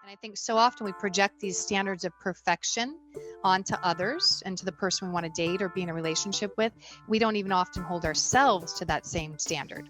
And I think so often we project these standards of perfection onto others and to the person we want to date or be in a relationship with. We don't even often hold ourselves to that same standard.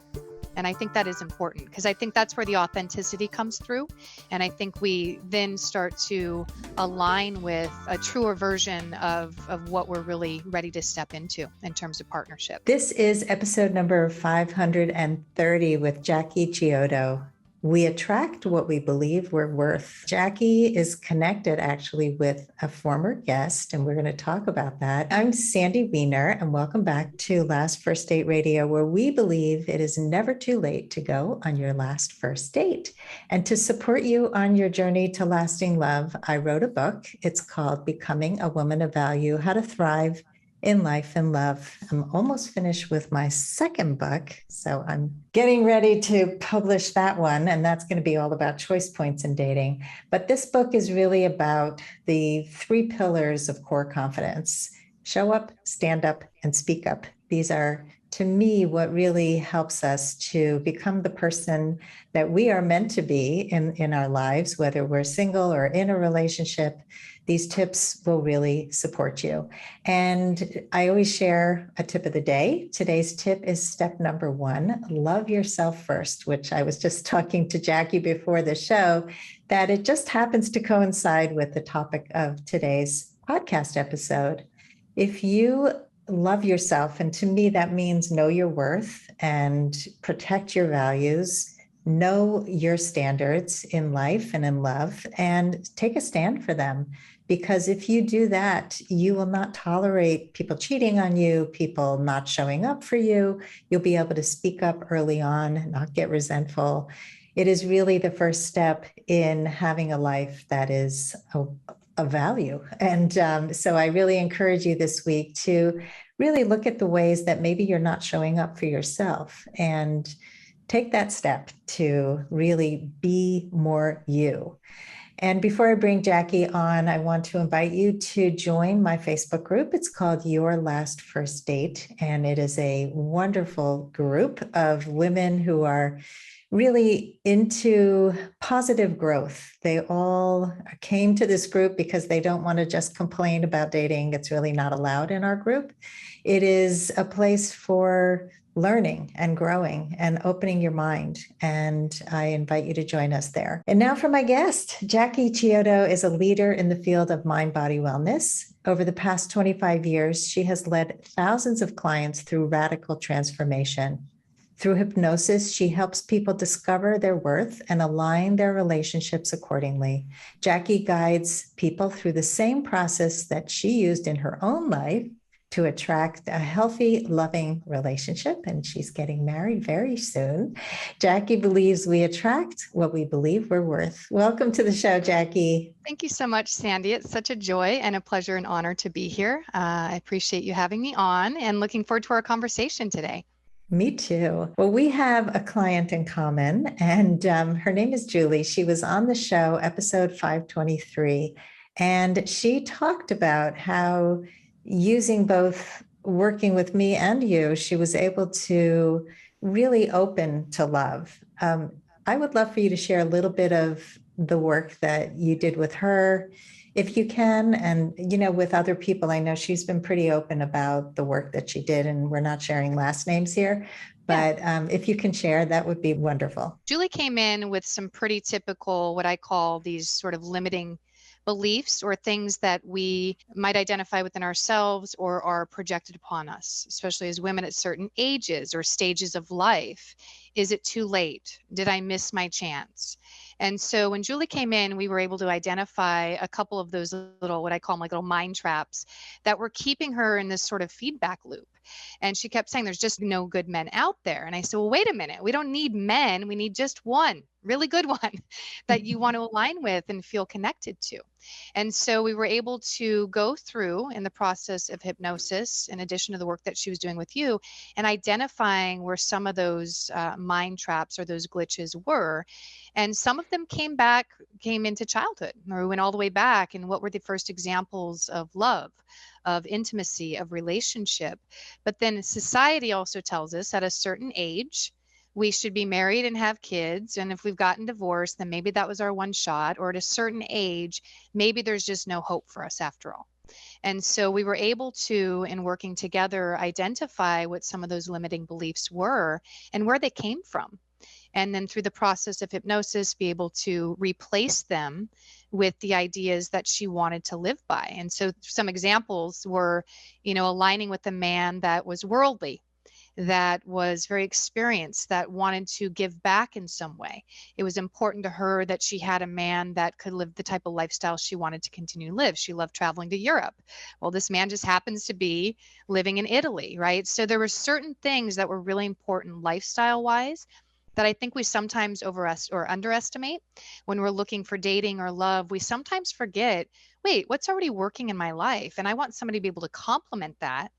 And I think that is important because I think that's where the authenticity comes through. And I think we then start to align with a truer version of what we're really ready to step into in terms of partnership. This is episode number 530 with Jackie Chiodo. We attract what we believe we're worth. Jackie is connected actually with a former guest, and we're going to talk about that. I'm Sandy Wiener, and welcome back to Last First Date Radio, where we believe it is never too late to go on your last first date. And to support you on your journey to lasting love, I wrote a book. It's called Becoming a Woman of Value: How to Thrive in Life and Love. I'm almost finished with my second book, so I'm getting ready to publish that one, and that's going to be all about choice points in dating. But this book is really about the 3 pillars of core confidence: show up, stand up, and speak up. These are, to me, what really helps us to become the person that we are meant to be in our lives, whether we're single or in a relationship. These tips will really support you. And I always share a tip of the day. Today's tip is step number 1, love yourself first, which I was just talking to Jackie before the show, that it just happens to coincide with the topic of today's podcast episode. If you love yourself, and to me, that means know your worth and protect your values, know your standards in life and in love, and take a stand for them. Because if you do that, you will not tolerate people cheating on you, people not showing up for you. You'll be able to speak up early on, not get resentful. It is really the first step in having a life that is of value. And so I really encourage you this week to really look at the ways that maybe you're not showing up for yourself and take that step to really be more you. And before I bring Jackie on, I want to invite you to join my Facebook group. It's called Your Last First Date, and it is a wonderful group of women who are really into positive growth. They all came to this group because they don't want to just complain about dating. It's really not allowed in our group. It is a place for learning and growing and opening your mind. And I invite you to join us there. And now for my guest. Jackie Chiodo is a leader in the field of mind-body wellness. Over the past 25 years, she has led thousands of clients through radical transformation. Through hypnosis, she helps people discover their worth and align their relationships accordingly. Jackie guides people through the same process that she used in her own life to attract a healthy, loving relationship, and she's getting married very soon. Jackie believes we attract what we believe we're worth. Welcome to the show, Jackie. Thank you so much, Sandy. It's such a joy and a pleasure and honor to be here. I appreciate you having me on and looking forward to our conversation today. Me too. Well, we have a client in common, and her name is Julie. She was on the show, episode 523, and she talked about how using both working with me and you, she was able to really open to love. I would love for you to share a little bit of the work that you did with her, if you can, and, with other people. I know she's been pretty open about the work that she did, and we're not sharing last names here, but if you can share, that would be wonderful. Julie came in with some pretty typical, what I call these sort of limiting beliefs or things that we might identify within ourselves or are projected upon us, especially as women at certain ages or stages of life. Is it too late? Did I miss my chance? And so when Julie came in, we were able to identify a couple of those little, what I call them, like little mind traps that were keeping her in this sort of feedback loop. And she kept saying, there's just no good men out there. And I said, well, wait a minute. We don't need men. We need just one, really good one that you want to align with and feel connected to. And so we were able to go through in the process of hypnosis, in addition to the work that she was doing with you, and identifying where some of those mind traps or those glitches were. And some of them came into childhood, or we went all the way back. And what were the first examples of love, of intimacy, of relationship? But then society also tells us at a certain age, we should be married and have kids. And if we've gotten divorced, then maybe that was our one shot. Or at a certain age, maybe there's just no hope for us after all. And so we were able to, in working together, identify what some of those limiting beliefs were and where they came from. And then through the process of hypnosis, be able to replace them with the ideas that she wanted to live by. And so some examples were, aligning with a man that was worldly, that was very experienced, that wanted to give back in some way. It was important to her that she had a man that could live the type of lifestyle she wanted to continue to live. She loved traveling to Europe. Well, this man just happens to be living in Italy, right? So there were certain things that were really important lifestyle wise that I think we sometimes underestimate when we're looking for dating or love. We sometimes forget, wait, what's already working in my life? And I want somebody to be able to complement that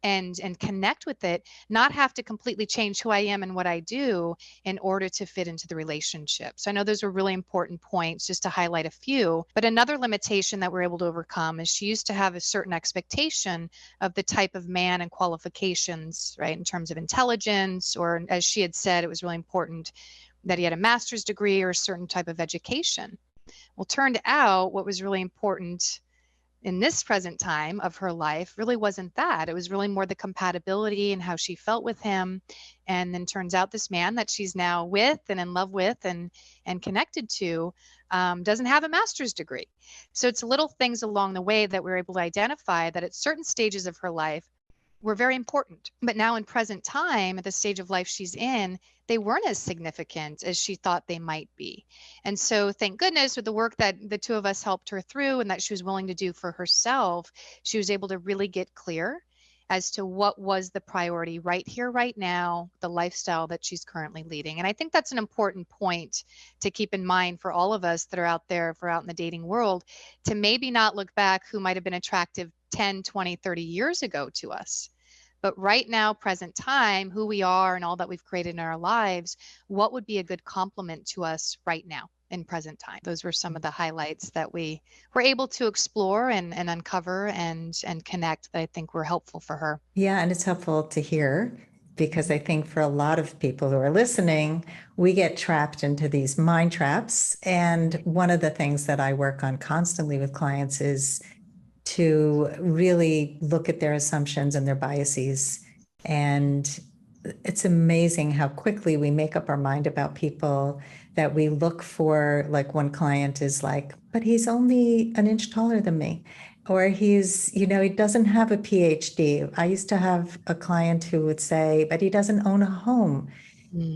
and connect with it, not have to completely change who I am and what I do in order to fit into the relationship. So I know those are really important points, just to highlight a few. But another limitation that we're able to overcome is she used to have a certain expectation of the type of man and qualifications, right, in terms of intelligence, or as she had said, it was really important that he had a master's degree or a certain type of education. Well, turned out what was really important in this present time of her life really wasn't that. It was really more the compatibility and how she felt with him. And then turns out this man that she's now with and in love with and connected to doesn't have a master's degree. So it's little things along the way that we're able to identify that at certain stages of her life were very important. But now in present time, at the stage of life she's in, they weren't as significant as she thought they might be. And so thank goodness with the work that the two of us helped her through and that she was willing to do for herself, she was able to really get clear as to what was the priority right here, right now, the lifestyle that she's currently leading. And I think that's an important point to keep in mind for all of us that are out there, if we're out in the dating world, to maybe not look back who might have been attractive 10, 20, 30 years ago to us. But right now, present time, who we are and all that we've created in our lives, what would be a good complement to us right now in present time? Those were some of the highlights that we were able to explore and uncover and connect that I think were helpful for her. Yeah, and it's helpful to hear because I think for a lot of people who are listening, we get trapped into these mind traps. And one of the things that I work on constantly with clients is to really look at their assumptions and their biases. And it's amazing how quickly we make up our mind about people that we look for. Like one client is like, but he's only an inch taller than me. Or he's, he doesn't have a PhD. I used to have a client who would say, but he doesn't own a home.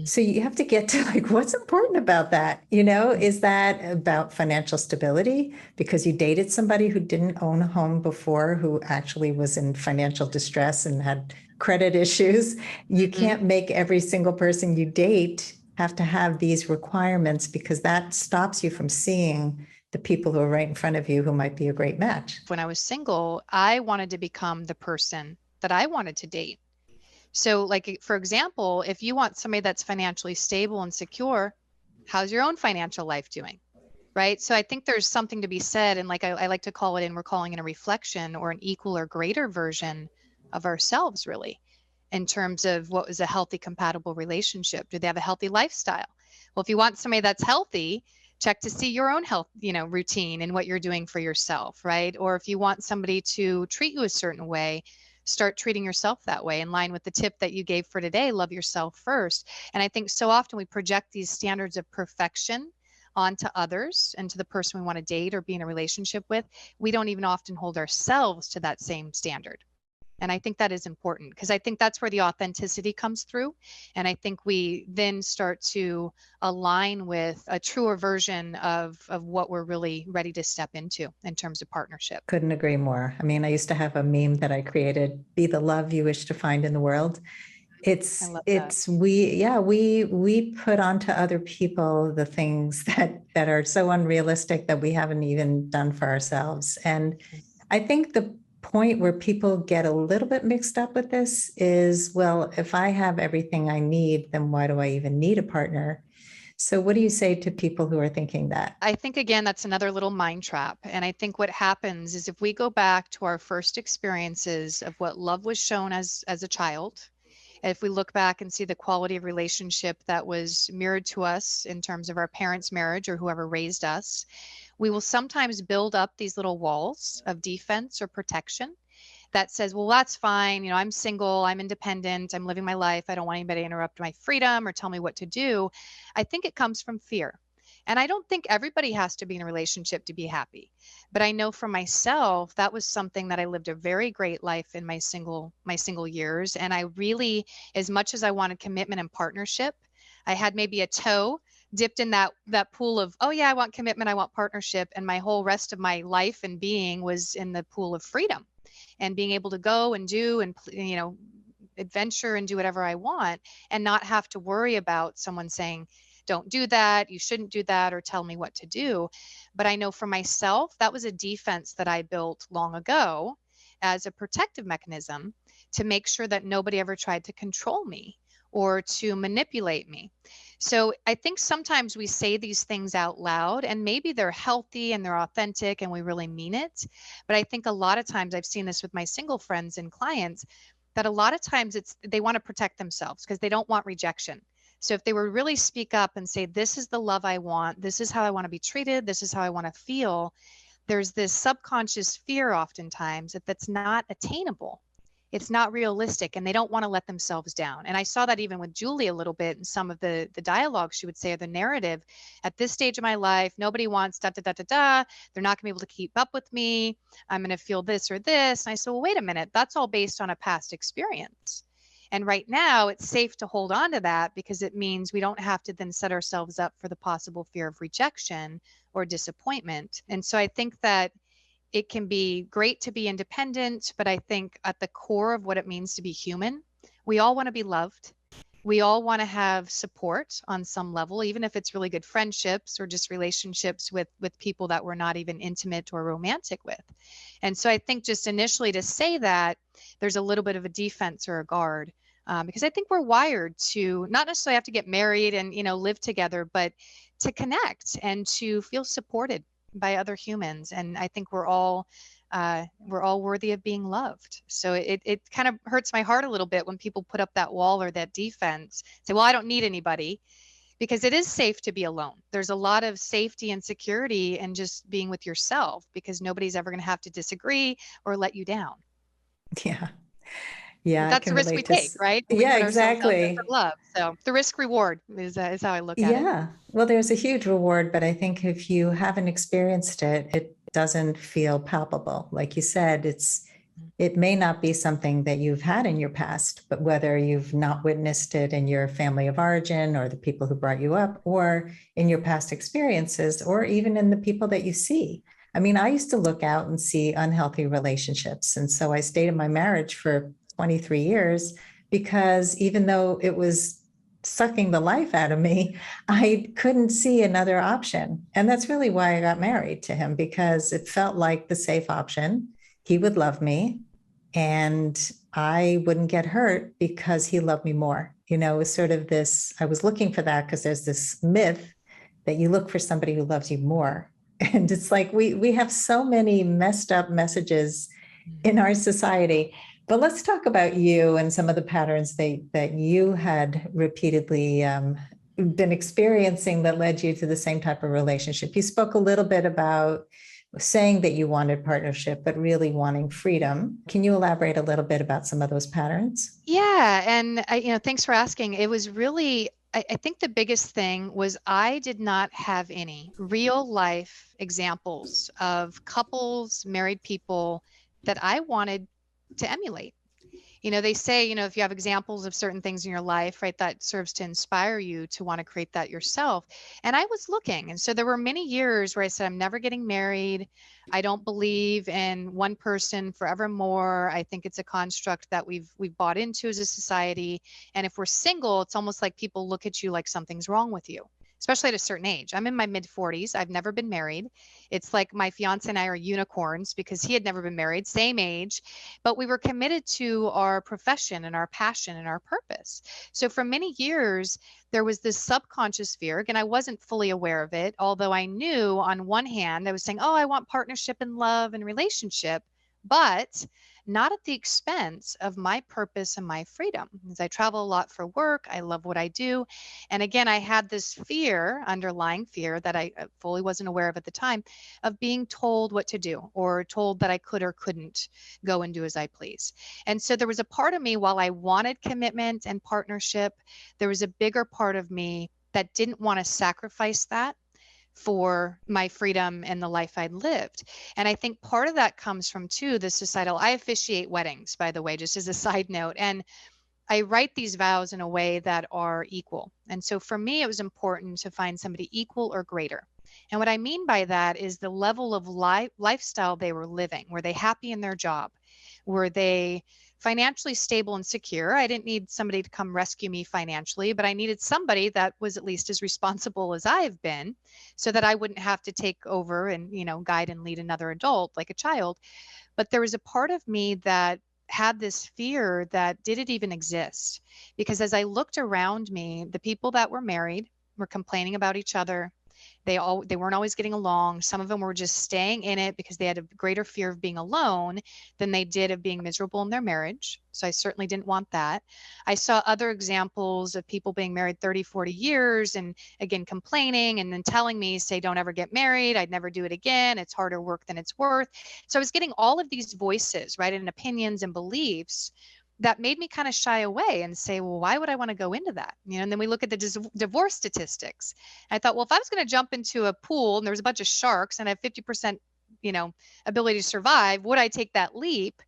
So you have to get to like, what's important about that? Is that about financial stability because you dated somebody who didn't own a home before, who actually was in financial distress and had credit issues? You can't make every single person you date have to have these requirements because that stops you from seeing the people who are right in front of you who might be a great match. When I was single, I wanted to become the person that I wanted to date. So like, for example, if you want somebody that's financially stable and secure, how's your own financial life doing? Right. So I think there's something to be said. And like, I like to call it, and we're calling it a reflection or an equal or greater version of ourselves, really, in terms of what is a healthy, compatible relationship. Do they have a healthy lifestyle? Well, if you want somebody that's healthy, check to see your own health, routine and what you're doing for yourself. Right. Or if you want somebody to treat you a certain way, start treating yourself that way, in line with the tip that you gave for today, love yourself first. And I think so often we project these standards of perfection onto others and to the person we want to date or be in a relationship with. We don't even often hold ourselves to that same standard. And I think that is important because I think that's where the authenticity comes through. And I think we then start to align with a truer version of what we're really ready to step into in terms of partnership. Couldn't agree more. I mean, I used to have a meme that I created, be the love you wish to find in the world. We put onto other people the things that are so unrealistic that we haven't even done for ourselves. And I think the point where people get a little bit mixed up with this is, well, if I have everything I need, then why do I even need a partner? So what do you say to people who are thinking that? I think, again, that's another little mind trap. And I think what happens is if we go back to our first experiences of what love was shown as a child, If we look back and see the quality of relationship that was mirrored to us in terms of our parents' marriage or whoever raised us, we will sometimes build up these little walls of defense or protection that says, well, that's fine. I'm single, I'm independent, I'm living my life. I don't want anybody to interrupt my freedom or tell me what to do. I think it comes from fear. And I don't think everybody has to be in a relationship to be happy. But I know for myself, that was something that I lived a very great life in my single years. And I really, as much as I wanted commitment and partnership, I had maybe a toe dipped in that pool of, oh yeah, I want commitment, I want partnership. And my whole rest of my life and being was in the pool of freedom and being able to go and do and adventure and do whatever I want and not have to worry about someone saying, don't do that, you shouldn't do that, or tell me what to do. But I know for myself, that was a defense that I built long ago as a protective mechanism to make sure that nobody ever tried to control me or to manipulate me. So I think sometimes we say these things out loud and maybe they're healthy and they're authentic and we really mean it. But I think a lot of times I've seen this with my single friends and clients that a lot of times they want to protect themselves because they don't want rejection. So if they were really speak up and say, this is the love I want, this is how I want to be treated, this is how I want to feel, there's this subconscious fear oftentimes that's not attainable. It's not realistic and they don't want to let themselves down. And I saw that even with Julie a little bit in some of the dialogue she would say, or the narrative. At this stage of my life, nobody wants da da da da da. They're not going to be able to keep up with me. I'm going to feel this or this. And I said, well, wait a minute. That's all based on a past experience. And right now, it's safe to hold on to that because it means we don't have to then set ourselves up for the possible fear of rejection or disappointment. And so I think that it can be great to be independent, but I think at the core of what it means to be human, we all want to be loved. We all want to have support on some level, even if it's really good friendships or just relationships with people that we're not even intimate or romantic with. And so I think just initially to say that, there's a little bit of a defense or a guard. Because I think we're wired to not necessarily have to get married and live together, but to connect and to feel supported by other humans. And I think we're all worthy of being loved. So it kind of hurts my heart a little bit when people put up that wall or that defense, say, well, I don't need anybody, because it is safe to be alone. There's a lot of safety and security in just being with yourself because nobody's ever going to have to disagree or let you down. Yeah. Yeah, But I that's can the risk we relate to. take, right? When we Yeah, put ourselves out there for exactly. love. So the risk reward is how I look at it. Yeah. Well, there's a huge reward, but I think if you haven't experienced it, it doesn't feel palpable. Like you said, it may not be something that you've had in your past, but whether you've not witnessed it in your family of origin or the people who brought you up, or in your past experiences, or even in the people that you see. I mean, I used to look out and see unhealthy relationships. And so I stayed in my marriage for 23 years because even though it was sucking the life out of me, I couldn't see another option. And that's really why I got married to him, because it felt like the safe option. He would love me and I wouldn't get hurt because he loved me more. It was sort of this, I was looking for that because there's this myth that you look for somebody who loves you more. And it's like we have so many messed up messages in our society. But let's talk about you and some of the patterns that you had repeatedly been experiencing that led you to the same type of relationship. You spoke a little bit about saying that you wanted partnership, but really wanting freedom. Can you elaborate a little bit about some of those patterns? Yeah. And thanks for asking. It was really, I think the biggest thing was I did not have any real life examples of couples, married people that I wanted to emulate. They say, if you have examples of certain things in your life, right, that serves to inspire you to want to create that yourself. And I was looking. And so there were many years where I said, I'm never getting married. I don't believe in one person forevermore. I think it's a construct that we've bought into as a society. And if we're single, it's almost like people look at you like something's wrong with you, especially at a certain age. I'm in my mid 40s. I've never been married. It's like my fiance and I are unicorns because he had never been married, same age, but we were committed to our profession and our passion and our purpose. So for many years, there was this subconscious fear. Again, I wasn't fully aware of it, although I knew on one hand, I was saying, oh, I want partnership and love and relationship. But not at the expense of my purpose and my freedom. As I travel a lot for work, I love what I do. And again, I had this fear, underlying fear that I fully wasn't aware of at the time, of being told what to do or told that I could or couldn't go and do as I please. And so there was a part of me, while I wanted commitment and partnership, there was a bigger part of me that didn't want to sacrifice that for my freedom and the life I'd lived. And I think part of that comes from too the societal. I officiate weddings, by the way, just as a side note. And I write these vows in a way that are equal. And so for me, it was important to find somebody equal or greater. And what I mean by that is the level of lifestyle they were living. Were they happy in their job? Were they financially stable and secure? I didn't need somebody to come rescue me financially, but I needed somebody that was at least as responsible as I've been, so that I wouldn't have to take over and, guide and lead another adult like a child. But there was a part of me that had this fear that, did it even exist? Because as I looked around me, the people that were married were complaining about each other. They weren't always getting along. Some of them were just staying in it because they had a greater fear of being alone than they did of being miserable in their marriage. So I certainly didn't want that. I saw other examples of people being married 30, 40 years and again complaining and then telling me, say, don't ever get married. I'd never do it again. It's harder work than it's worth. So I was getting all of these voices, right, and opinions and beliefs that made me kind of shy away and say, well, why would I want to go into that? And then we look at the divorce statistics. I thought, well, if I was going to jump into a pool and there was a bunch of sharks and I have 50%, ability to survive, would I take that leap?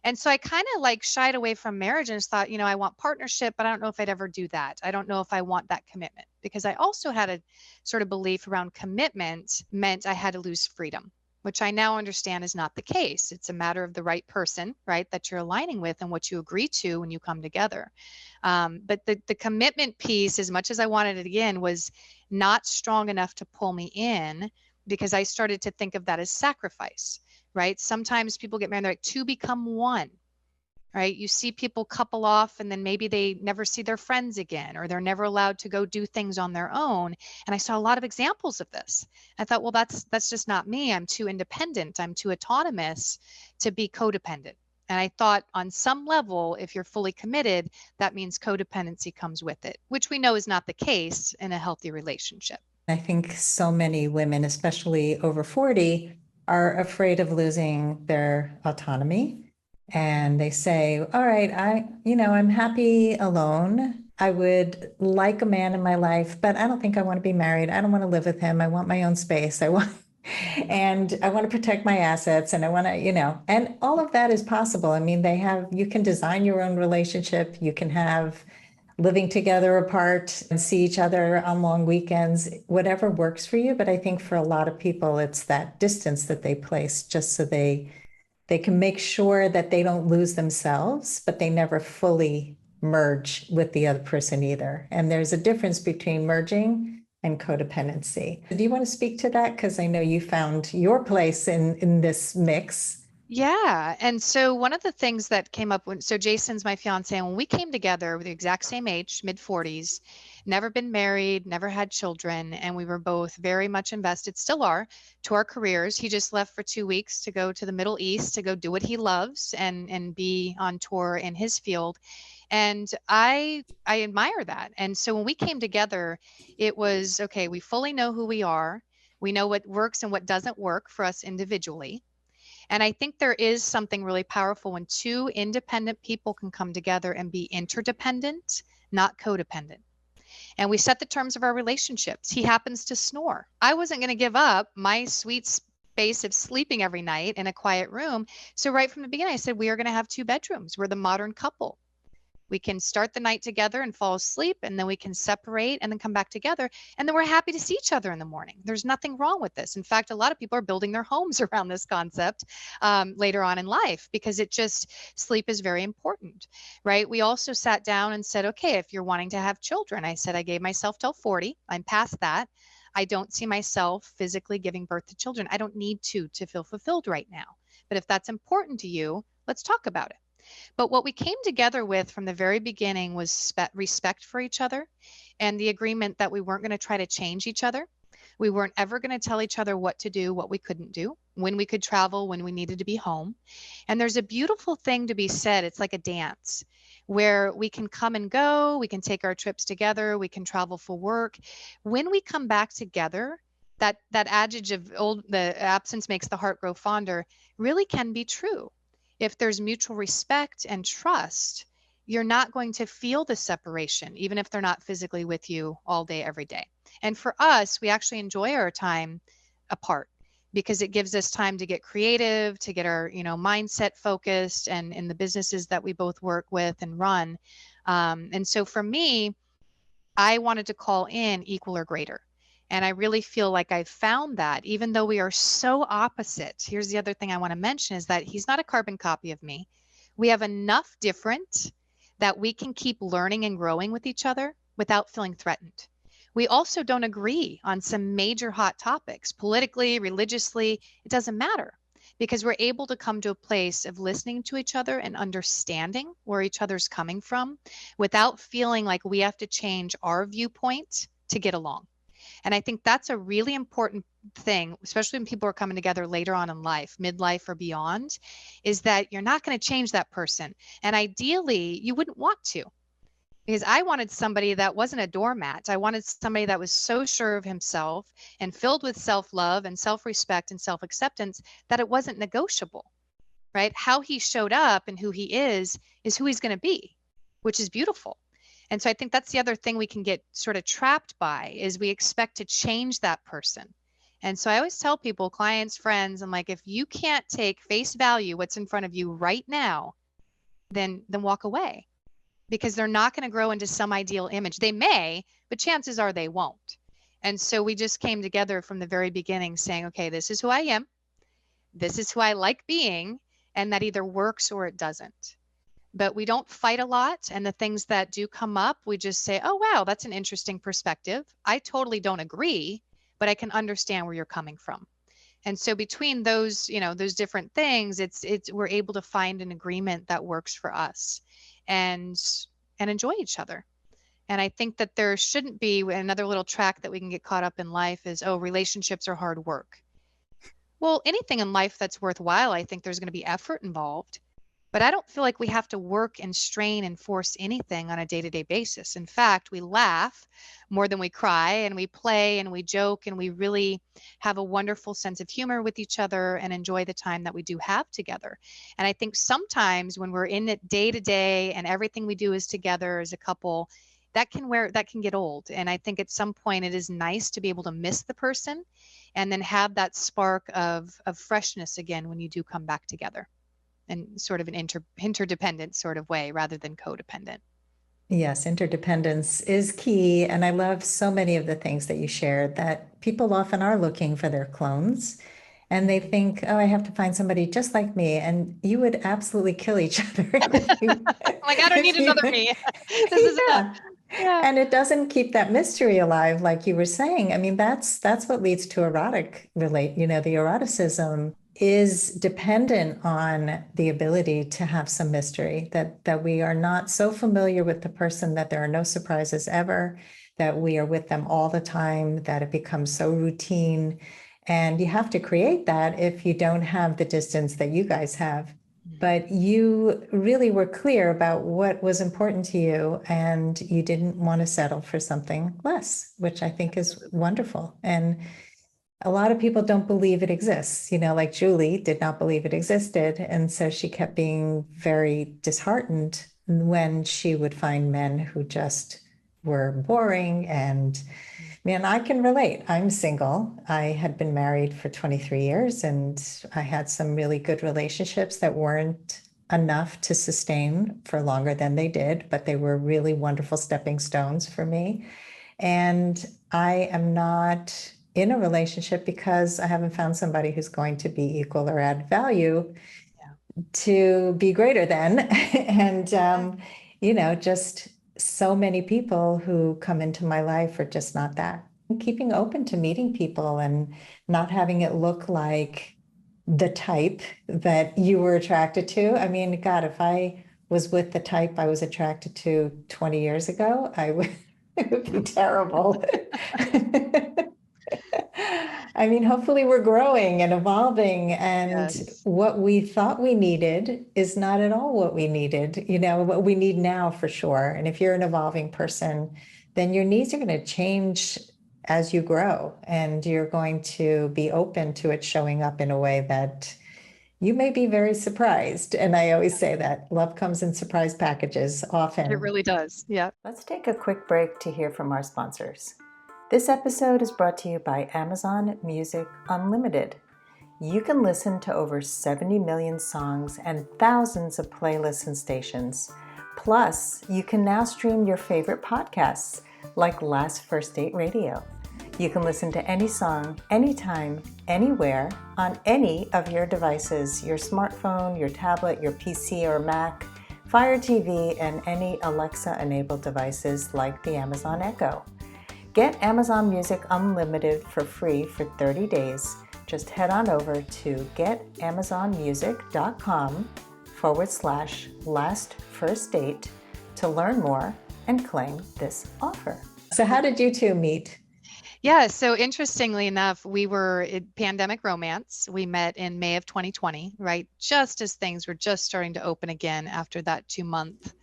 And so I kind of like shied away from marriage and just thought, I want partnership, but I don't know if I'd ever do that. I don't know if I want that commitment, because I also had a sort of belief around commitment meant I had to lose freedom, which I now understand is not the case. It's a matter of the right person, right, that you're aligning with and what you agree to when you come together. But the commitment piece, as much as I wanted it again, was not strong enough to pull me in, because I started to think of that as sacrifice, right? Sometimes people get married, they're like, two become one. Right? You see people couple off and then maybe they never see their friends again, or they're never allowed to go do things on their own. And I saw a lot of examples of this. I thought, well, that's just not me. I'm too independent. I'm too autonomous to be codependent. And I thought on some level, if you're fully committed, that means codependency comes with it, which we know is not the case in a healthy relationship. I think so many women, especially over 40, are afraid of losing their autonomy. And they say, all right, I'm happy alone. I would like a man in my life, but I don't think I want to be married. I don't want to live with him. I want my own space. And I want to protect my assets, and I want to, and all of that is possible. I mean, you can design your own relationship. You can have living together apart and see each other on long weekends, whatever works for you. But I think for a lot of people, it's that distance that they place just so they can make sure that they don't lose themselves, but they never fully merge with the other person either. And there's a difference between merging and codependency. Do you want to speak to that? Because I know you found your place in this mix. Yeah. And so one of the things that came up so Jason's my fiance, and when we came together, we're the exact same age, mid 40s, never been married, never had children, and we were both very much invested, still are, to our careers. He just left for 2 weeks to go to the Middle East to go do what he loves and be on tour in his field. And I admire that. And so when we came together, it was, okay, we fully know who we are. We know what works and what doesn't work for us individually. And I think there is something really powerful when two independent people can come together and be interdependent, not codependent. And we set the terms of our relationships. He happens to snore. I wasn't going to give up my sweet space of sleeping every night in a quiet room. So right from the beginning, I said, we are going to have 2 bedrooms. We're the modern couple. We can start the night together and fall asleep, and then we can separate and then come back together. And then we're happy to see each other in the morning. There's nothing wrong with this. In fact, a lot of people are building their homes around this concept later on in life, because sleep is very important, right? We also sat down and said, okay, if you're wanting to have children, I said, I gave myself till 40. I'm past that. I don't see myself physically giving birth to children. I don't need to feel fulfilled right now. But if that's important to you, let's talk about it. But what we came together with from the very beginning was respect for each other, and the agreement that we weren't going to try to change each other. We weren't ever going to tell each other what to do, what we couldn't do, when we could travel, when we needed to be home. And there's a beautiful thing to be said. It's like a dance where we can come and go, we can take our trips together, we can travel for work. When we come back together, that adage of old the absence makes the heart grow fonder really can be true. If there's mutual respect and trust, you're not going to feel the separation, even if they're not physically with you all day, every day. And for us, we actually enjoy our time apart because it gives us time to get creative, to get our, mindset focused and in the businesses that we both work with and run. And so for me, I wanted to call in equal or greater. And I really feel like I found that even though we are so opposite. Here's the other thing I want to mention is that he's not a carbon copy of me. We have enough different that we can keep learning and growing with each other without feeling threatened. We also don't agree on some major hot topics, politically, religiously, it doesn't matter because we're able to come to a place of listening to each other and understanding where each other's coming from without feeling like we have to change our viewpoint to get along. And I think that's a really important thing, especially when people are coming together later on in life, midlife or beyond, is that you're not going to change that person. And ideally, you wouldn't want to. Because I wanted somebody that wasn't a doormat. I wanted somebody that was so sure of himself and filled with self-love and self-respect and self-acceptance that it wasn't negotiable, right? How he showed up and who he is who he's going to be, which is beautiful. And so I think that's the other thing we can get sort of trapped by is we expect to change that person. And so I always tell people, clients, friends, I'm like, if you can't take face value what's in front of you right now, then walk away because they're not going to grow into some ideal image. They may, but chances are they won't. And so we just came together from the very beginning saying, okay, this is who I am. This is who I like being. And that either works or it doesn't. But we don't fight a lot. And the things that do come up, we just say, oh, wow, that's an interesting perspective. I totally don't agree, but I can understand where you're coming from. And so between those, those different things, it's we're able to find an agreement that works for us and enjoy each other. And I think that there shouldn't be another little track that we can get caught up in life is, oh, relationships are hard work. Well, anything in life that's worthwhile, I think there's going to be effort involved. But I don't feel like we have to work and strain and force anything on a day-to-day basis. In fact, we laugh more than we cry, and we play and we joke, and we really have a wonderful sense of humor with each other and enjoy the time that we do have together. And I think sometimes when we're in it day to day and everything we do is together as a couple, that can get old. And I think at some point it is nice to be able to miss the person and then have that spark of freshness again when you do come back together in sort of an interdependent sort of way rather than codependent. Yes, interdependence is key. And I love so many of the things that you shared that people often are looking for their clones and they think, oh, I have to find somebody just like me. And you would absolutely kill each other. Like, I don't need another me. This is enough. Yeah. And it doesn't keep that mystery alive, like you were saying. I mean, that's what leads to the eroticism is dependent on the ability to have some mystery, that we are not so familiar with the person that there are no surprises ever, that we are with them all the time, that it becomes so routine. And you have to create that if you don't have the distance that you guys have. But you really were clear about what was important to you, and you didn't want to settle for something less, which I think is wonderful. And a lot of people don't believe it exists, like Julie did not believe it existed. And so she kept being very disheartened when she would find men who just were boring. And man, I can relate. I'm single. I had been married for 23 years and I had some really good relationships that weren't enough to sustain for longer than they did, but they were really wonderful stepping stones for me. And I am not in a relationship because I haven't found somebody who's going to be equal or add value to be greater than. And, just so many people who come into my life are just not that. Keeping open to meeting people and not having it look like the type that you were attracted to. I mean, God, if I was with the type I was attracted to 20 years ago, it would be terrible. I mean, hopefully we're growing and evolving, and Yes. what we thought we needed is not at all what we needed, what we need now for sure. And if you're an evolving person, then your needs are going to change as you grow, and you're going to be open to it showing up in a way that you may be very surprised. And I always say that love comes in surprise packages It often. really does. Yeah. Let's take a quick break to hear from our sponsors. This episode is brought to you by Amazon Music Unlimited. You can listen to over 70 million songs and thousands of playlists and stations. Plus, you can now stream your favorite podcasts like Last First Date Radio. You can listen to any song, anytime, anywhere, on any of your devices, your smartphone, your tablet, your PC or Mac, Fire TV, and any Alexa-enabled devices like the Amazon Echo. Get Amazon Music Unlimited for free for 30 days. Just head on over to getamazonmusic.com/lastfirstdate to learn more and claim this offer. So how did you two meet? Yeah. So interestingly enough, we were in pandemic romance. We met in May of 2020, right? Just as things were just starting to open again after that 2-month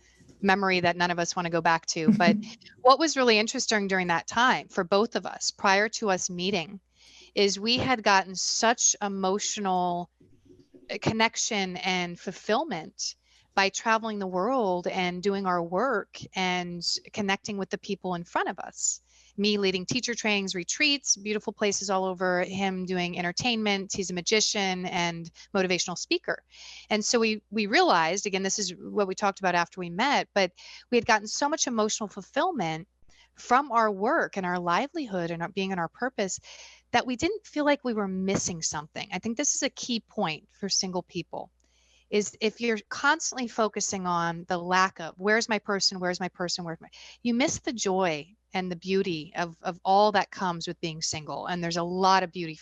memory that none of us want to go back to. But what was really interesting during that time for both of us, prior to us meeting, is we had gotten such emotional connection and fulfillment by traveling the world and doing our work and connecting with the people in front of us. Me leading teacher trainings, retreats, beautiful places all over, him doing entertainment. He's a magician and motivational speaker. And so we realized, again, this is what we talked about after we met, but we had gotten so much emotional fulfillment from our work and our livelihood and being in our purpose that we didn't feel like we were missing something. I think this is a key point for single people, is if you're constantly focusing on the lack of where's my person, where's my person, you miss the joy and the beauty of all that comes with being single. And there's a lot of beauty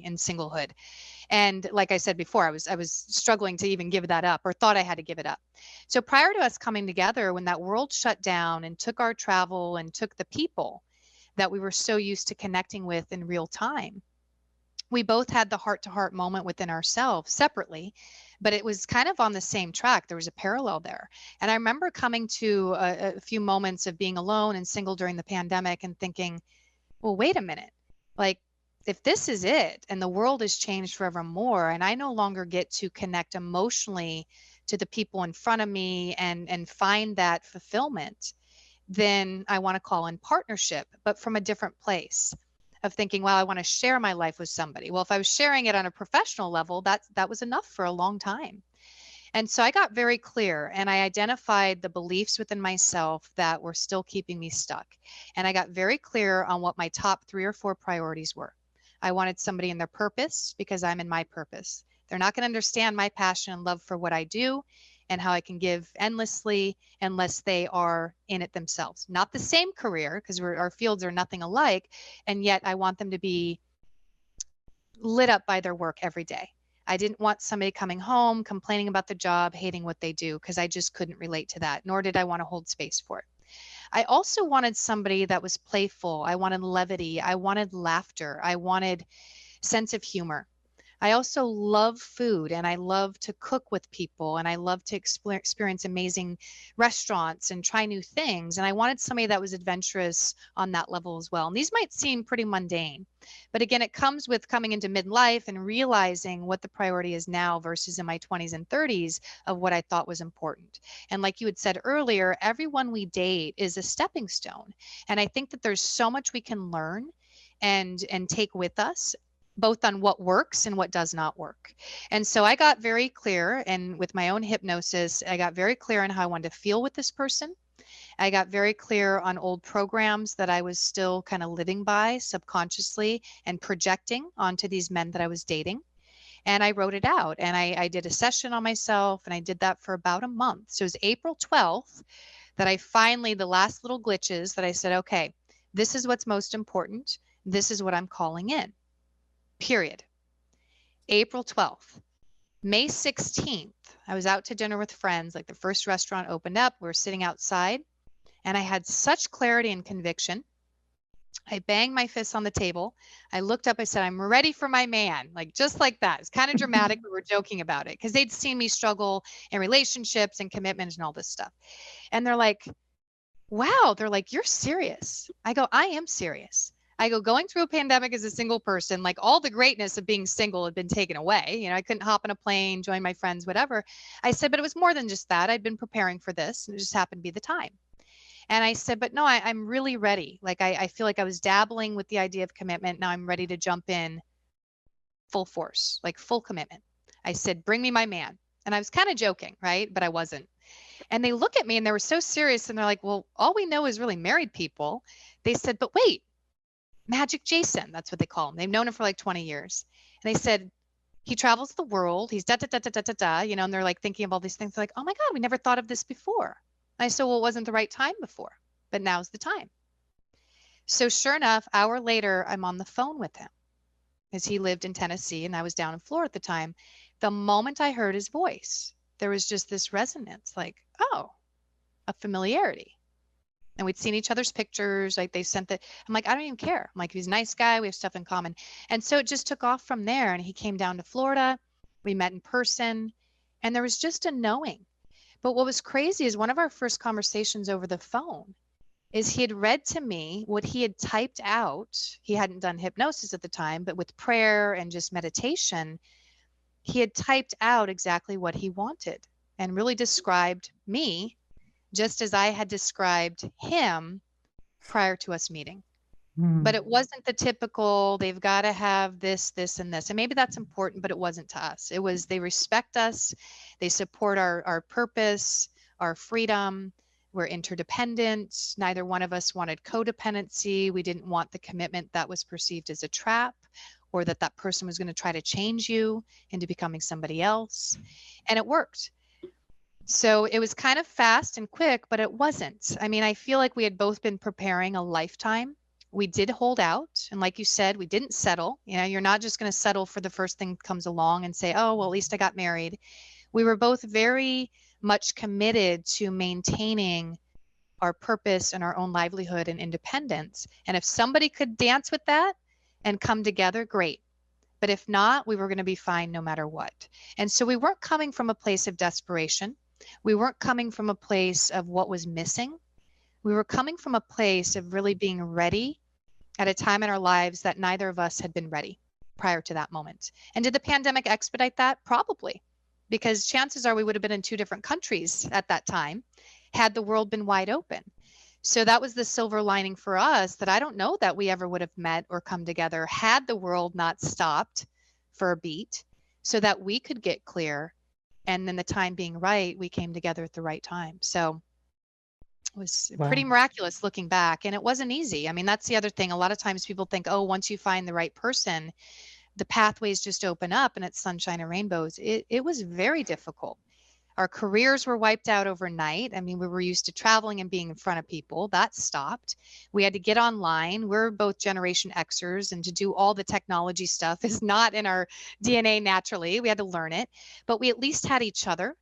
in singlehood. And like I said before, I was struggling to even give that up, or thought I had to give it up. So prior to us coming together, when that world shut down and took our travel and took the people that we were so used to connecting with in real time, we both had the heart to heart moment within ourselves separately, but it was kind of on the same track. There was a parallel there. And I remember coming to a few moments of being alone and single during the pandemic and thinking, well, wait a minute. Like, if this is it and the world has changed forevermore, and I no longer get to connect emotionally to the people in front of me and find that fulfillment, then I want to call in partnership, but from a different place of thinking, well, I want to share my life with somebody. Well, if I was sharing it on a professional level, that was enough for a long time. And so I got very clear and I identified the beliefs within myself that were still keeping me stuck. And I got very clear on what my top 3 or 4 priorities were. I wanted somebody in their purpose because I'm in my purpose. They're not going to understand my passion and love for what I do and how I can give endlessly unless they are in it themselves. Not the same career, because our fields are nothing alike. And yet I want them to be lit up by their work every day. I didn't want somebody coming home, complaining about the job, hating what they do, because I just couldn't relate to that, nor did I want to hold space for it. I also wanted somebody that was playful. I wanted levity. I wanted laughter. I wanted sense of humor. I also love food and I love to cook with people and I love to experience amazing restaurants and try new things. And I wanted somebody that was adventurous on that level as well. And these might seem pretty mundane, but again, it comes with coming into midlife and realizing what the priority is now versus in my 20s and 30s of what I thought was important. And like you had said earlier, everyone we date is a stepping stone. And I think that there's so much we can learn and take with us both on what works and what does not work. And so I got very clear, and with my own hypnosis, I got very clear on how I wanted to feel with this person. I got very clear on old programs that I was still kind of living by subconsciously and projecting onto these men that I was dating. And I wrote it out and I did a session on myself and I did that for about a month. So it was April 12th that I finally, the last little glitches that I said, okay, this is what's most important. This is what I'm calling in. Period. April 12th. May 16th, I was out to dinner with friends, like the first restaurant opened up. We were sitting outside and I had such clarity and conviction I banged my fist on the table. I looked up, I said, I'm ready for my man. Like just like that. It's kind of dramatic. We were joking about it because they'd seen me struggle in relationships and commitment and all this stuff. And they're like, wow, they're like, you're serious. I go, I am serious. I go, going through a pandemic as a single person, like all the greatness of being single had been taken away. You know, I couldn't hop on a plane, join my friends, whatever. I said, but it was more than just that. I'd been preparing for this, and it just happened to be the time. And I said, but no, I'm really ready. Like, I feel like I was dabbling with the idea of commitment. Now I'm ready to jump in full force, like full commitment. I said, bring me my man. And I was kind of joking, right? But I wasn't. And they look at me and they were so serious and they're like, well, all we know is really married people. They said, but wait, Magic Jason, that's what they call him. They've known him for like 20 years. And they said, he travels the world. He's da da da da da da da, you know, and they're like thinking of all these things. They're like, oh my God, we never thought of this before. And I said, well, it wasn't the right time before, but now's the time. So sure enough, hour later, I'm on the phone with him as he lived in Tennessee and I was down in Florida at the time. The moment I heard his voice, there was just this resonance like, oh, a familiarity. And we'd seen each other's pictures. Like they sent that. I'm like, I don't even care. I'm like, he's a nice guy. We have stuff in common. And so it just took off from there. And he came down to Florida. We met in person. And there was just a knowing. But what was crazy is one of our first conversations over the phone is he had read to me what he had typed out. He hadn't done hypnosis at the time, but with prayer and just meditation, he had typed out exactly what he wanted and really described me just as I had described him prior to us meeting. But it wasn't the typical, they've got to have this, this, and this. And maybe that's important, but it wasn't to us. It was, they respect us, they support our purpose, our freedom. We're interdependent. Neither one of us wanted codependency. We didn't want the commitment that was perceived as a trap or that that person was going to try to change you into becoming somebody else. And it worked. So it was kind of fast and quick, but it wasn't. I mean, I feel like we had both been preparing a lifetime. We did hold out. And like you said, we didn't settle. You know, you're not just going to settle for the first thing that comes along and say, oh, well, at least I got married. We were both very much committed to maintaining our purpose and our own livelihood and independence. And if somebody could dance with that and come together, great. But if not, we were going to be fine no matter what. And so we weren't coming from a place of desperation. We weren't coming from a place of what was missing. We were coming from a place of really being ready at a time in our lives that neither of us had been ready prior to that moment. And did the pandemic expedite that? Probably, because chances are we would have been in two different countries at that time had the world been wide open. So that was the silver lining for us that I don't know that we ever would have met or come together had the world not stopped for a beat so that we could get clear. And then the time being right, we came together at the right time. So it was pretty miraculous looking back. And it wasn't easy. I mean, that's the other thing. A lot of times people think, oh, once you find the right person, the pathways just open up and it's sunshine and rainbows. It was very difficult. Our careers were wiped out overnight. I mean, we were used to traveling and being in front of people. That stopped. We had to get online. We're both Generation Xers, and to do all the technology stuff is not in our DNA naturally. We had to learn it, but we at least had each other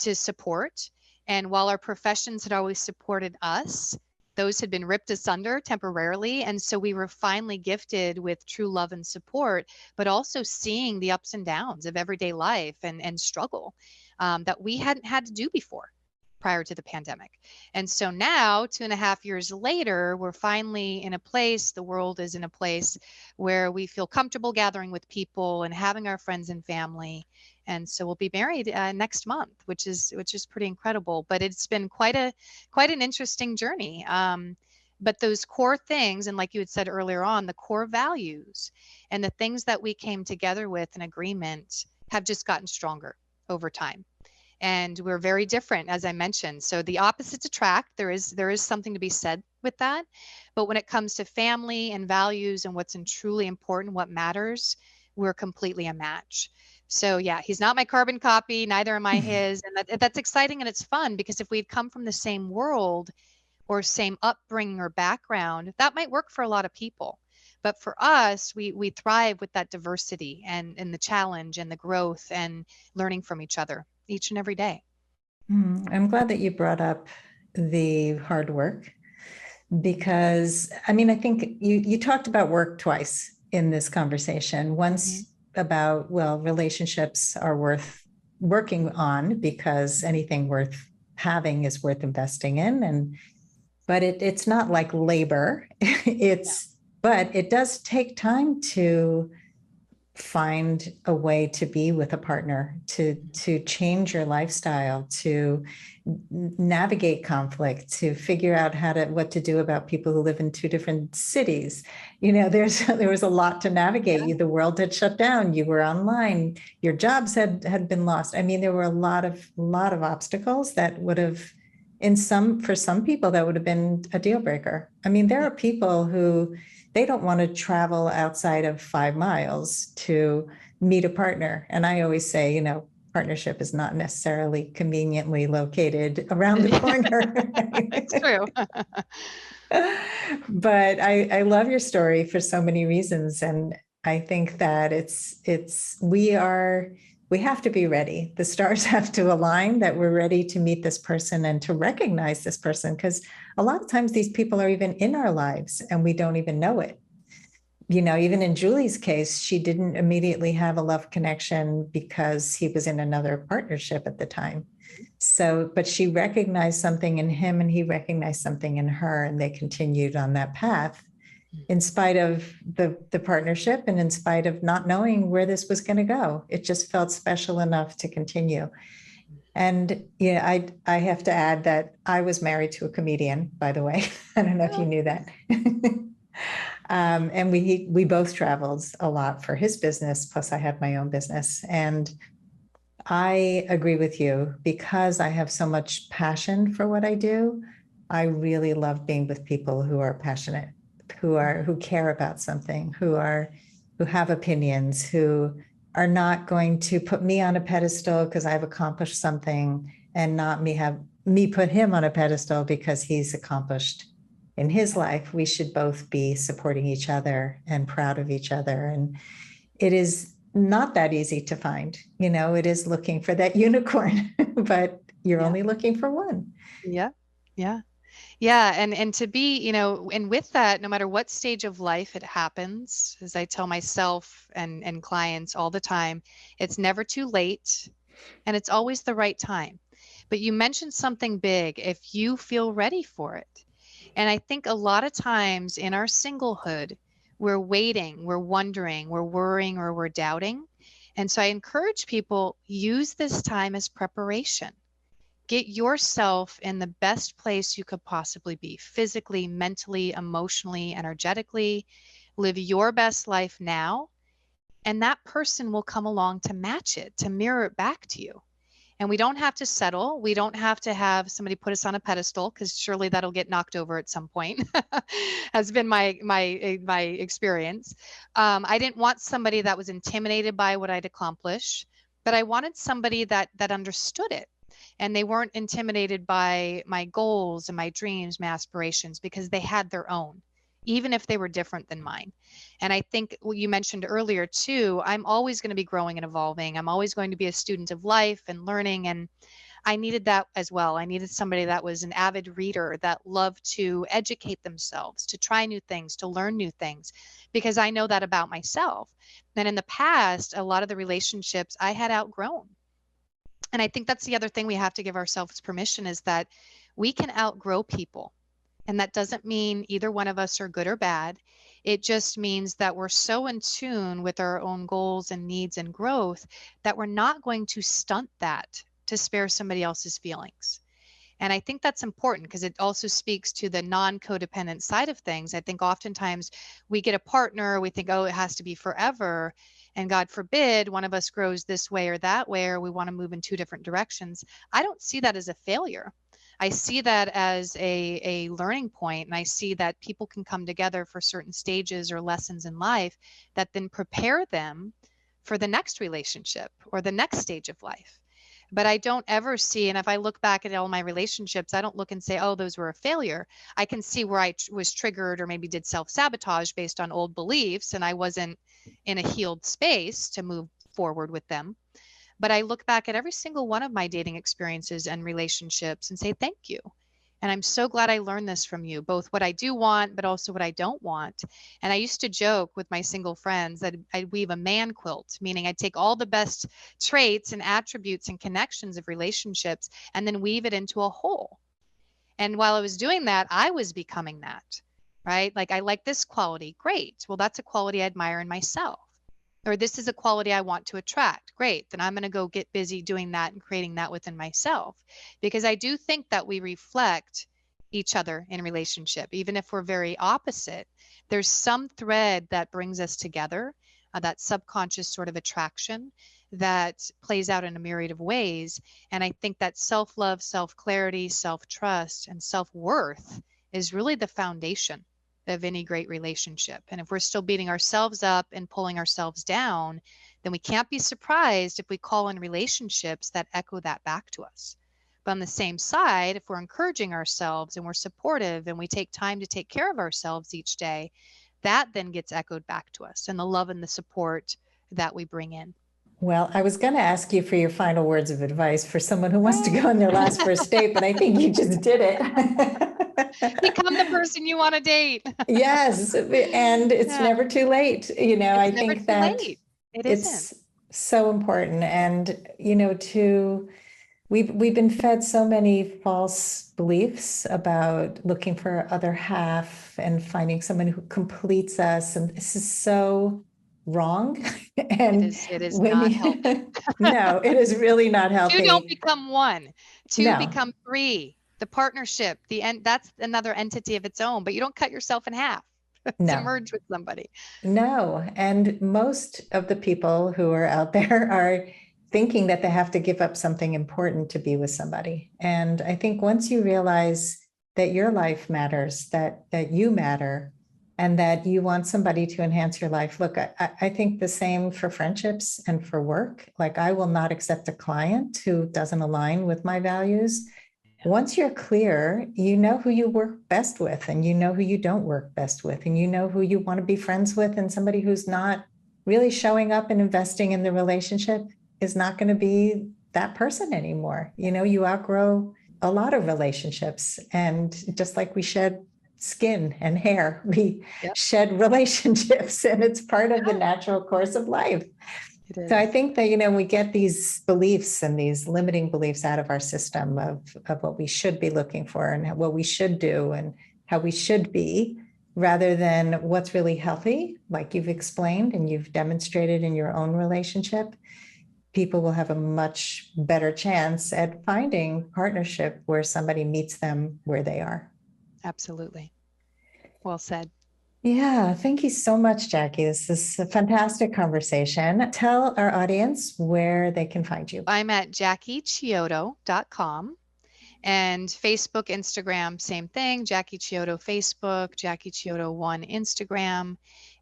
to support. And while our professions had always supported us, those had been ripped asunder temporarily. And so we were finally gifted with true love and support, but also seeing the ups and downs of everyday life and struggle that we hadn't had to do before prior to the pandemic. And so now, 2.5 years later, we're finally in a place, the world is in a place where we feel comfortable gathering with people and having our friends and family. And so we'll be married next month, which is pretty incredible. But it's been quite an interesting journey. But those core things, and like you had said earlier on, the core values and the things that we came together with in agreement have just gotten stronger over time. And we're very different, as I mentioned. So the opposites attract. There is something to be said with that. But when it comes to family and values and what's truly important, what matters, we're completely a match. So yeah, he's not my carbon copy, neither am I his. And that's exciting and it's fun because if we'd come from the same world or same upbringing or background, that might work for a lot of people. But for us, we thrive with that diversity and the challenge and the growth and learning from each other each and every day. I'm glad that you brought up the hard work because I mean, I think you talked about work twice in this conversation. Mhm. Once about, well, relationships are worth working on because anything worth having is worth investing in. And but it's not like labor. It's but it does take time to find a way to be with a partner, to change your lifestyle, to navigate conflict, to figure out what to do about people who live in two different cities. There was a lot to navigate. Yeah. The world had shut down, you were online, your jobs had been lost. I mean, there were a lot of obstacles that would have, for some people, that would have been a deal breaker. I mean, there Yeah. are people who they don't want to travel outside of 5 miles to meet a partner. And I always say, partnership is not necessarily conveniently located around the corner. It's true. But I love your story for so many reasons. And I think that we have to be ready. The stars have to align that we're ready to meet this person and to recognize this person. Because a lot of times these people are even in our lives and we don't even know it. Even in Julie's case, she didn't immediately have a love connection because he was in another partnership at the time. So, but she recognized something in him and he recognized something in her, and they continued on that path in spite of the partnership and in spite of not knowing where this was going to go. It just felt special enough to continue. And yeah, I have to add that I was married to a comedian, by the way. I don't know if you knew that. And we both traveled a lot for his business. Plus, I had my own business. And I agree with you because I have so much passion for what I do. I really love being with people who are passionate, who care about something, who have opinions, who are not going to put me on a pedestal because I've accomplished something, and not me put him on a pedestal because he's accomplished in his life. We should both be supporting each other and proud of each other. And it is not that easy to find. It is looking for that unicorn, but you're Yeah. only looking for one. Yeah. Yeah. Yeah. And to be, and with that, no matter what stage of life it happens, as I tell myself and clients all the time, it's never too late and it's always the right time. But you mentioned something big, if you feel ready for it. And I think a lot of times in our singlehood, we're waiting, we're wondering, we're worrying, or we're doubting. And so I encourage people, use this time as preparation. Get yourself in the best place you could possibly be, physically, mentally, emotionally, energetically. Live your best life now, and that person will come along to match it, to mirror it back to you. And we don't have to settle. We don't have to have somebody put us on a pedestal, because surely that'll get knocked over at some point. Has been my experience. I didn't want somebody that was intimidated by what I'd accomplished, but I wanted somebody that understood it, and they weren't intimidated by my goals and my dreams, my aspirations, because they had their own, even if they were different than mine. And I think what you mentioned earlier too, I'm always going to be growing and evolving. I'm always going to be a student of life and learning. And I needed that as well. I needed somebody that was an avid reader, that loved to educate themselves, to try new things, to learn new things, because I know that about myself. And in the past, a lot of the relationships I had outgrown. And I think that's the other thing we have to give ourselves permission, is that we can outgrow people. And that doesn't mean either one of us are good or bad. It just means that we're so in tune with our own goals and needs and growth that we're not going to stunt that to spare somebody else's feelings. And I think that's important because it also speaks to the non-codependent side of things. I think oftentimes we get a partner, we think, oh, it has to be forever. And God forbid one of us grows this way or that way, or we want to move in two different directions. I don't see that as a failure. I see that as a learning point, and I see that people can come together for certain stages or lessons in life that then prepare them for the next relationship or the next stage of life. But I don't ever see, and if I look back at all my relationships, I don't look and say, oh, those were a failure. I can see where I was triggered or maybe did self-sabotage based on old beliefs, and I wasn't in a healed space to move forward with them. But I look back at every single one of my dating experiences and relationships and say, thank you. And I'm so glad I learned this from you, both what I do want, but also what I don't want. And I used to joke with my single friends that I'd weave a man quilt, meaning I'd take all the best traits and attributes and connections of relationships and then weave it into a whole. And while I was doing that, I was becoming that, right? Like, I like this quality. Great. Well, that's a quality I admire in myself. Or this is a quality I want to attract. Great. Then I'm going to go get busy doing that and creating that within myself. Because I do think that we reflect each other in relationship, even if we're very opposite. There's some thread that brings us together, that subconscious sort of attraction that plays out in a myriad of ways. And I think that self-love, self-clarity, self-trust, and self-worth is really the foundation of any great relationship. And if we're still beating ourselves up and pulling ourselves down, then we can't be surprised if we call in relationships that echo that back to us. But on the same side, if we're encouraging ourselves and we're supportive and we take time to take care of ourselves each day, that then gets echoed back to us, and the love and the support that we bring in. Well, I was going to ask you for your final words of advice for someone who wants to go on their last first date, but I think you just did it. Become the person you want to date. Yes, and it's never too late. I think that it's so important. And, we've been fed so many false beliefs about looking for our other half and finding someone who completes us. And this is so wrong. And it is not healthy. No, it is really not healthy. Two don't become one. Two become three. The partnership, that's another entity of its own, but you don't cut yourself in half to merge with somebody. No. And most of the people who are out there are thinking that they have to give up something important to be with somebody. And I think once you realize that your life matters, that you matter, and that you want somebody to enhance your life. Look, I think the same for friendships and for work. Like, I will not accept a client who doesn't align with my values. Once you're clear, you know who you work best with, and you know who you don't work best with, and you know who you want to be friends with, and somebody who's not really showing up and investing in the relationship is not going to be that person anymore. You outgrow a lot of relationships, and just like we shed skin and hair, we shed relationships, and it's part of the natural course of life. So I think that, we get these beliefs and these limiting beliefs out of our system of what we should be looking for and what we should do and how we should be, rather than what's really healthy, like you've explained and you've demonstrated in your own relationship. People will have a much better chance at finding partnership where somebody meets them where they are. Absolutely. Well said. Yeah, thank you so much, Jackie. This is a fantastic conversation. Tell our audience where they can find you. I'm at JackieChiodo.com, and Facebook, Instagram, same thing. Jackie Chiodo Facebook, Jackie Chiodo 1 Instagram.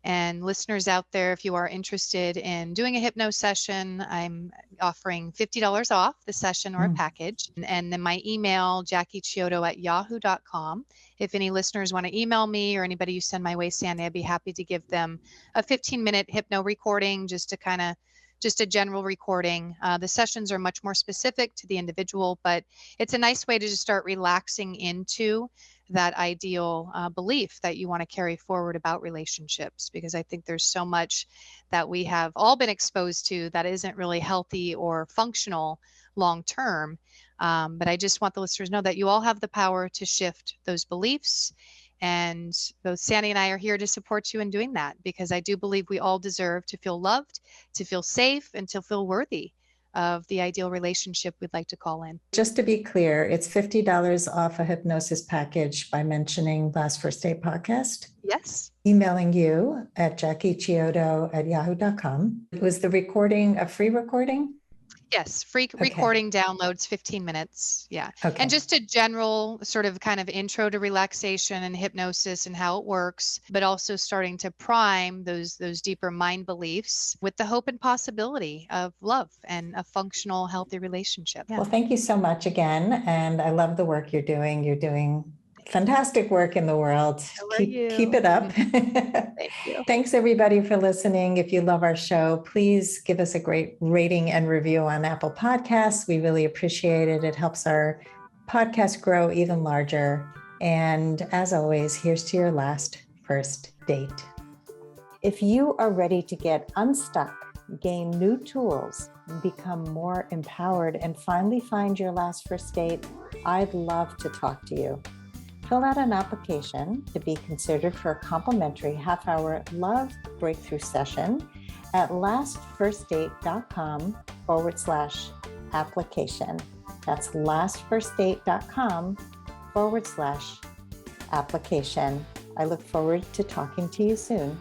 And listeners out there, if you are interested in doing a hypno session, I'm offering $50 off the session or a package. And then my email, JackieChiodo@yahoo.com. If any listeners want to email me, or anybody you send my way, Sandy, I'd be happy to give them a 15-minute hypno recording, just a general recording. The sessions are much more specific to the individual, but it's a nice way to just start relaxing into that ideal belief that you want to carry forward about relationships, because I think there's so much that we have all been exposed to that isn't really healthy or functional long term. But I just want the listeners to know that you all have the power to shift those beliefs. And both Sandy and I are here to support you in doing that, because I do believe we all deserve to feel loved, to feel safe, and to feel worthy of the ideal relationship we'd like to call in. Just to be clear, it's $50 off a hypnosis package by mentioning Last First Date Podcast. Yes. Emailing you at JackieChiodo@yahoo.com. Was the recording a free recording? Yes, free recording downloads, 15 minutes. Yeah. Okay. And just a general sort of kind of intro to relaxation and hypnosis and how it works, but also starting to prime those deeper mind beliefs with the hope and possibility of love and a functional, healthy relationship. Yeah. Well, thank you so much again. And I love the work you're doing. You're doing fantastic work in the world. Keep it up. Thank you. Thanks everybody for listening. If you love our show, please give us a great rating and review on Apple Podcasts. We really appreciate it. It helps our podcasts grow even larger. And as always, here's to your last first date. If you are ready to get unstuck, gain new tools, become more empowered, and finally find your last first date, I'd love to talk to you. Fill out an application to be considered for a complimentary half-hour love breakthrough session at lastfirstdate.com/application. That's lastfirstdate.com/application. I look forward to talking to you soon.